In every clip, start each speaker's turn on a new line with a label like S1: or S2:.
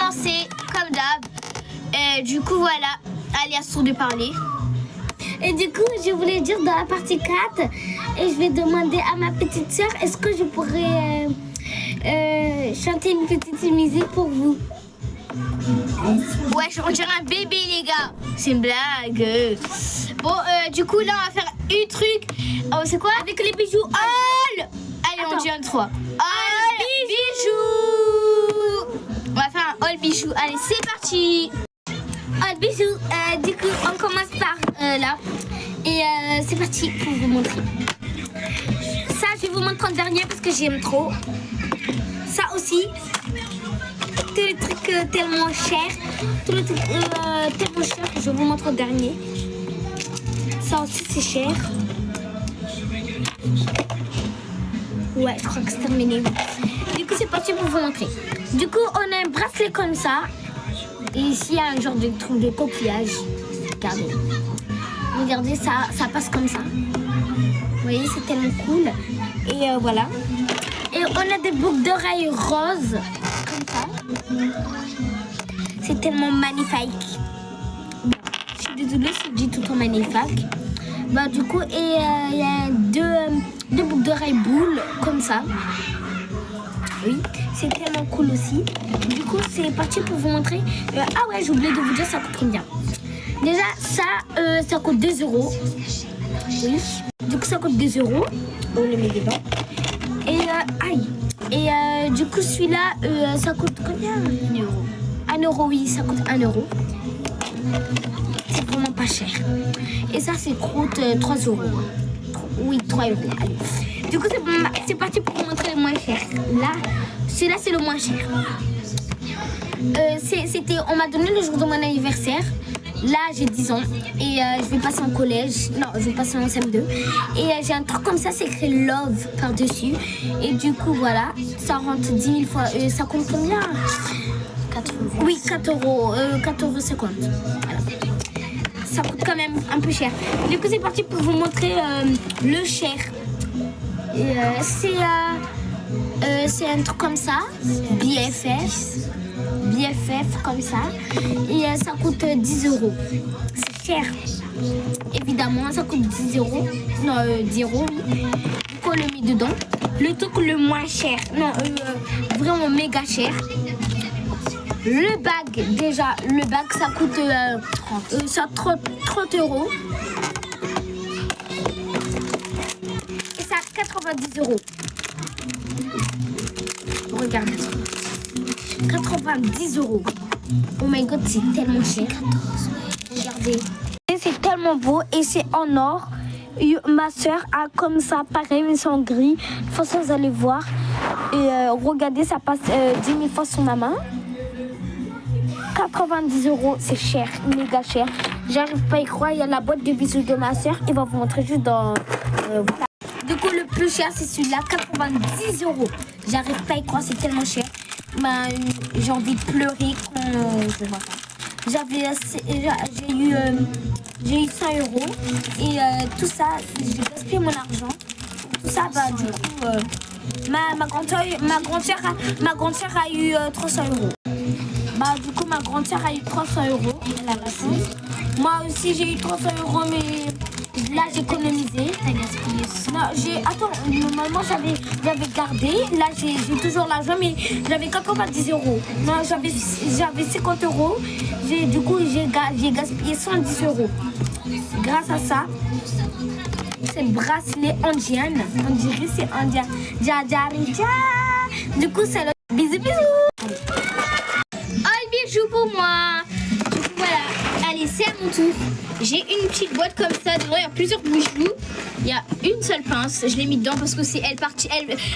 S1: commencer comme d'hab. Du coup, voilà, Alias tour de parler.
S2: Et du coup, je voulais dire dans la partie 4, et je vais demander à ma petite sœur, est-ce que je pourrais chanter une petite musique pour vous?
S1: Ouais, on dirait un bébé, les gars. C'est une blague. Bon, du coup, là, on va faire un truc. Oh, c'est quoi?
S2: Avec les bijoux.
S1: All. Allez, on dit un 3. All bijoux. On va faire un all bijoux. Allez, c'est parti.
S2: All bijoux. Du coup, on commence par là. Et c'est parti pour vous montrer. Ça, je vais vous montrer en dernier parce que j'aime trop. Ça aussi. Tous les trucs tellement chers. Tous les trucs tellement chers que je vous montre en dernier. Ça aussi, c'est cher. Ouais, je crois que c'est terminé. Du coup, c'est parti pour vous montrer. Du coup, on a un bracelet comme ça. Et ici, il y a un genre de truc de coquillage. Regardez. Regardez, ça passe comme ça. Vous voyez, c'est tellement cool. Et voilà. Et on a des boucles d'oreilles roses. Comme ça. C'est tellement magnifique. Je suis désolée si je dis tout le temps magnifique. Bah, du coup, et il y a deux boucles d'oreilles boules, comme ça. Oui, c'est tellement cool aussi. Du coup, c'est parti pour vous montrer. Ah ouais, j'ai oublié de vous dire, ça coûte combien. Déjà, ça coûte 2 €. Oui. Du coup, ça coûte 2 €. On le met dedans. Et aïe. Et du coup, celui-là, ça coûte combien?
S1: 1 euro.
S2: 1 €, oui, ça coûte 1 €. C'est vraiment pas cher. Et ça, c'est coûte 3 €. Oui, 3 €. Allez. Du coup, c'est parti pour vous montrer le moins cher. Là, celui-là, c'est le moins cher. On m'a donné le jour de mon anniversaire. Là, j'ai 10 ans et je vais passer en collège. Non, je vais passer en CM2. Et j'ai un truc comme ça, c'est écrit Love par-dessus. Et du coup, voilà, ça rentre 10 000 fois. Ça compte combien?
S1: 4 euros.
S2: Oui, 4 €. 4,50 €. Voilà. Ça coûte quand même un peu cher. Du coup, c'est parti pour vous montrer le cher. Et c'est un truc comme ça. BFF comme ça. Et ça coûte 10 €. C'est cher. Évidemment, ça coûte 10 €. Non, 10 €, oui. Du coup, on le met dedans. Le truc le moins cher. Non, vraiment méga cher. Le bag, déjà, ça coûte 30 €. Et ça 90 €. Regardez. 90 €. Oh my god, c'est tellement cher. Regardez. Et c'est tellement beau et c'est en or. Et ma soeur a comme ça, pareil, mais c'est en gris. De toute façon, vous allez voir. Et regardez, ça passe 10 000 fois sur ma main. 90 €, c'est cher, méga cher. J'arrive pas à y croire. Il y a la boîte de bijoux de ma soeur. Il va vous montrer juste dans... voilà. Du coup, le plus cher, c'est celui-là, 90 €. J'arrive pas à y croire, c'est tellement cher. Ben, j'ai envie de pleurer quand je vois ça. J'ai eu 100 € et tout ça, j'ai gaspillé mon argent. Tout ça, bah, du coup, ma grande sœur a eu 300 €. Bah, du coup, ma grande sœur a eu 300 €. Elle a la chance. Moi aussi, j'ai eu 300 €, mais là, j'ai économisé.
S1: T'as gaspillé.
S2: Non, attends, normalement, j'avais gardé. Là, j'ai toujours l'argent, mais j'avais 90 €. Non, j'avais 50 €. Du coup, j'ai gaspillé 110 €. Grâce à ça, c'est le bracelet indien. On dirait c'est indien. Du coup, c'est le bisous, bisous.
S1: All bijoux pour moi. Du coup, voilà. Allez, c'est à mon tour. J'ai une petite boîte comme ça. Dedans, il y a plusieurs bijoux. Il y a une seule pince. Je l'ai mis dedans parce que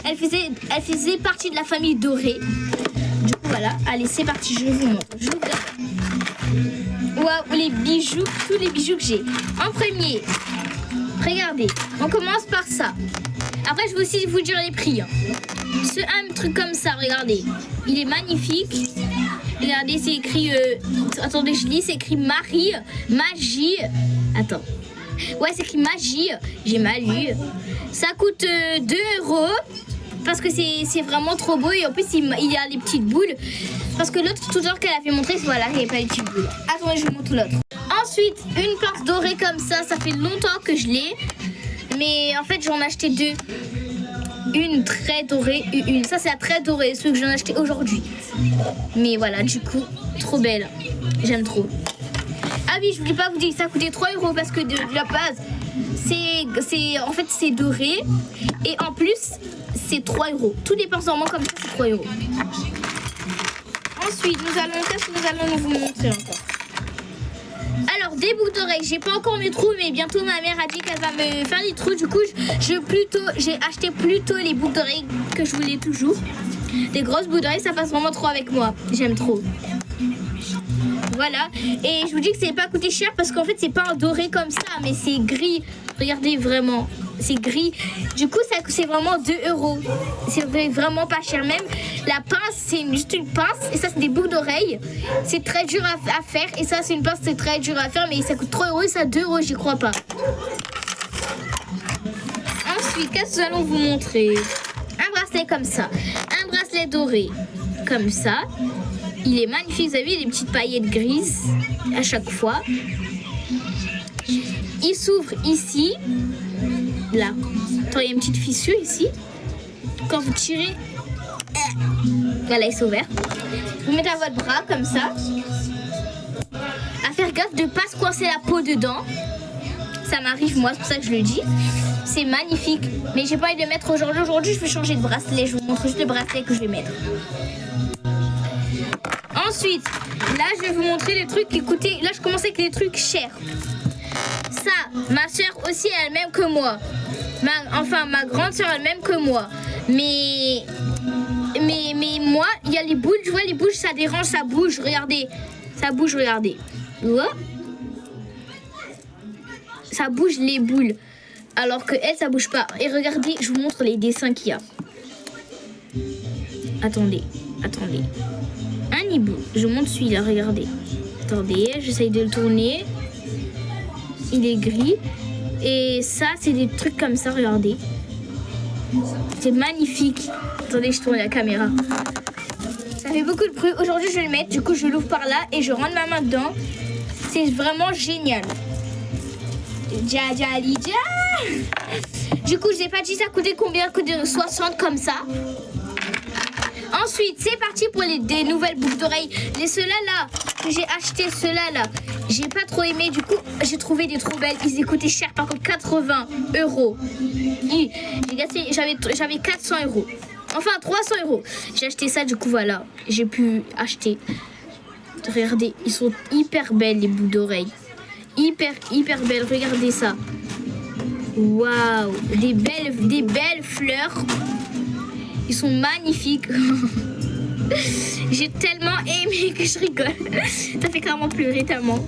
S1: elle faisait partie de la famille dorée. Du coup, voilà. Allez, c'est parti. Je vous montre. Waouh, les bijoux, tous les bijoux que j'ai. En premier, regardez. On commence par ça. Après, je vais aussi vous dire les prix. Un truc comme ça, regardez. Il est magnifique. Regardez, c'est écrit... attendez, je lis. C'est écrit Marie, Magie. Attends. Ouais, c'est écrit Magie. J'ai mal lu. Ça coûte 2 €. parce que c'est vraiment trop beau et en plus il y a les petites boules. Parce que l'autre tuteur qu'elle a fait montrer, voilà, il n'y avait pas les petites boules. Attendez, je vous montre l'autre. Ensuite, une pince dorée comme ça fait longtemps que je l'ai. Mais en fait, j'en ai acheté deux. Une très dorée et une. Ça, c'est la très dorée, ceux que j'en ai acheté aujourd'hui. Mais voilà, du coup, trop belle. J'aime trop. Ah oui, je voulais pas vous dire, ça coûtait 3 € parce que de la base, en fait, c'est doré. Et en plus, c'est 3 €. Tous les pinces normaux comme ça, c'est 3 €. Ensuite, qu'est-ce que nous allons vous montrer encore? Alors, des boucles d'oreilles, j'ai pas encore mes trous, mais bientôt ma mère a dit qu'elle va me faire des trous. Du coup, j'ai acheté plutôt les boucles d'oreilles que je voulais toujours. Des grosses boucles d'oreilles, ça passe vraiment trop avec moi. J'aime trop. Voilà. Et je vous dis que c'est pas coûté cher parce qu'en fait, c'est pas un doré comme ça, mais c'est gris. Regardez vraiment. C'est gris. Du coup, ça c'est vraiment 2 €. C'est vraiment pas cher. Même la pince, c'est juste une pince. Et ça, c'est des boucles d'oreilles. C'est très dur à faire. Et ça, c'est une pince, c'est très dur à faire. Mais ça coûte 3 € et ça 2 €, j'y crois pas. Ensuite, qu'est-ce que nous allons vous montrer? Un bracelet comme ça. Un bracelet doré comme ça. Il est magnifique. Vous avez vu les petites paillettes grises à chaque fois. Il s'ouvre ici. Là. Attends, il y a une petite fissure ici. Quand vous tirez, voilà, il s'est ouvert. Vous mettez à votre bras comme ça. À faire gaffe de ne pas se coincer la peau dedans. Ça m'arrive moi, c'est pour ça que je le dis. C'est magnifique. Mais j'ai pas envie de le mettre aujourd'hui. Aujourd'hui, je vais changer de bracelet. Je vous montre juste le bracelet que je vais mettre. Ensuite, là, je vais vous montrer les trucs qui coûtaient. Là, je commence avec les trucs chers. Ça, ma soeur aussi, elle même que moi. Ma grande soeur, elle même que moi. Mais moi, il y a les boules. Je vois les boules, ça dérange, ça bouge. Regardez. Ça bouge, regardez. Ça bouge les boules. Alors que elle, ça bouge pas. Et regardez, je vous montre les dessins qu'il y a. Attendez. Un hibou. Je vous montre celui-là, regardez. Attendez, j'essaye de le tourner. Il est gris. Et ça, c'est des trucs comme ça, regardez. C'est magnifique. Attendez, je tourne la caméra. Ça fait beaucoup de bruit. Aujourd'hui, je vais le mettre. Du coup, je l'ouvre par là et je rentre ma main dedans. C'est vraiment génial. Du coup, je n'ai pas dit ça coûtait combien? Coûtait 60 comme ça. Ensuite, c'est parti pour des nouvelles boucles d'oreilles. Ceux-là, là, que j'ai acheté, ceux-là, là, j'ai pas trop aimé. Du coup, j'ai trouvé des trop belles. Ils coûtaient cher, par contre, 80 €. J'avais 400 €. Enfin, 300 €. J'ai acheté ça, du coup, voilà. J'ai pu acheter. Regardez, ils sont hyper belles, les boucles d'oreilles. Hyper belles. Regardez ça. Waouh. Des belles fleurs. Ils sont magnifiques. J'ai tellement aimé que je rigole. Ça fait carrément pleurer tellement.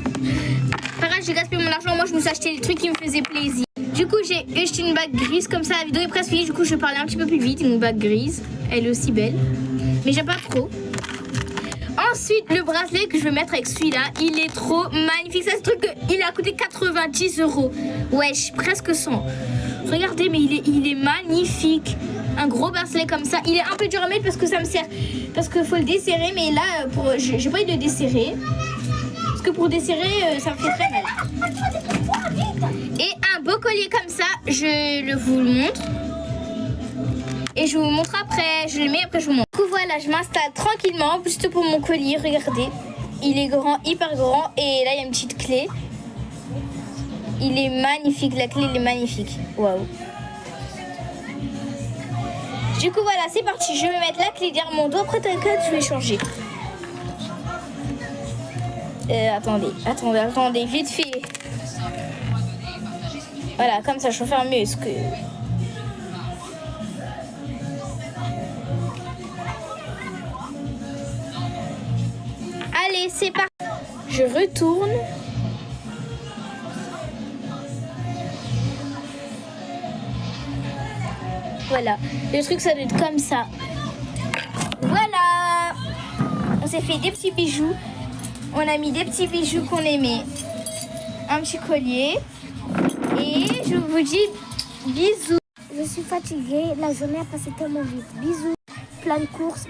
S1: Par contre, j'ai gaspillé mon argent. Moi, je me suis acheté des trucs qui me faisaient plaisir. Du coup, j'ai acheté une bague grise comme ça. La vidéo est presque finie. Du coup, je vais parler un petit peu plus vite. Une bague grise. Elle est aussi belle. Mais j'aime pas trop. Ensuite, le bracelet que je vais mettre avec celui-là, il est trop magnifique. Ça, ce truc, il a coûté 90 €. Wesh, presque 100. Regardez, mais il est magnifique. Un gros bracelet comme ça. Il est un peu dur à mettre parce que ça me sert. Parce qu'il faut le desserrer. Mais là, j'ai pas envie de le desserrer. Parce que pour desserrer, ça me fait très mal. Et un beau collier comme ça, je vous le montre. Et je vous montre après. Je le mets après, je vous montre. Du coup, voilà, je m'installe tranquillement. Juste pour mon collier, regardez. Il est grand, hyper grand. Et là, il y a une petite clé. Il est magnifique. La clé, elle est magnifique. Waouh. Du coup, voilà, c'est parti. Je vais mettre la clé derrière mon dos. Après, t'inquiète, je vais changer. Attendez, vite fait. Voilà, comme ça, je vais faire mieux. Allez, c'est parti. Je retourne. Voilà, le truc ça doit être comme ça. Voilà. On s'est fait des petits bijoux. On a mis des petits bijoux qu'on aimait. Un petit collier. Et je vous dis bisous.
S2: Je suis fatiguée. La journée a passé tellement vite. Bisous. Plein de courses.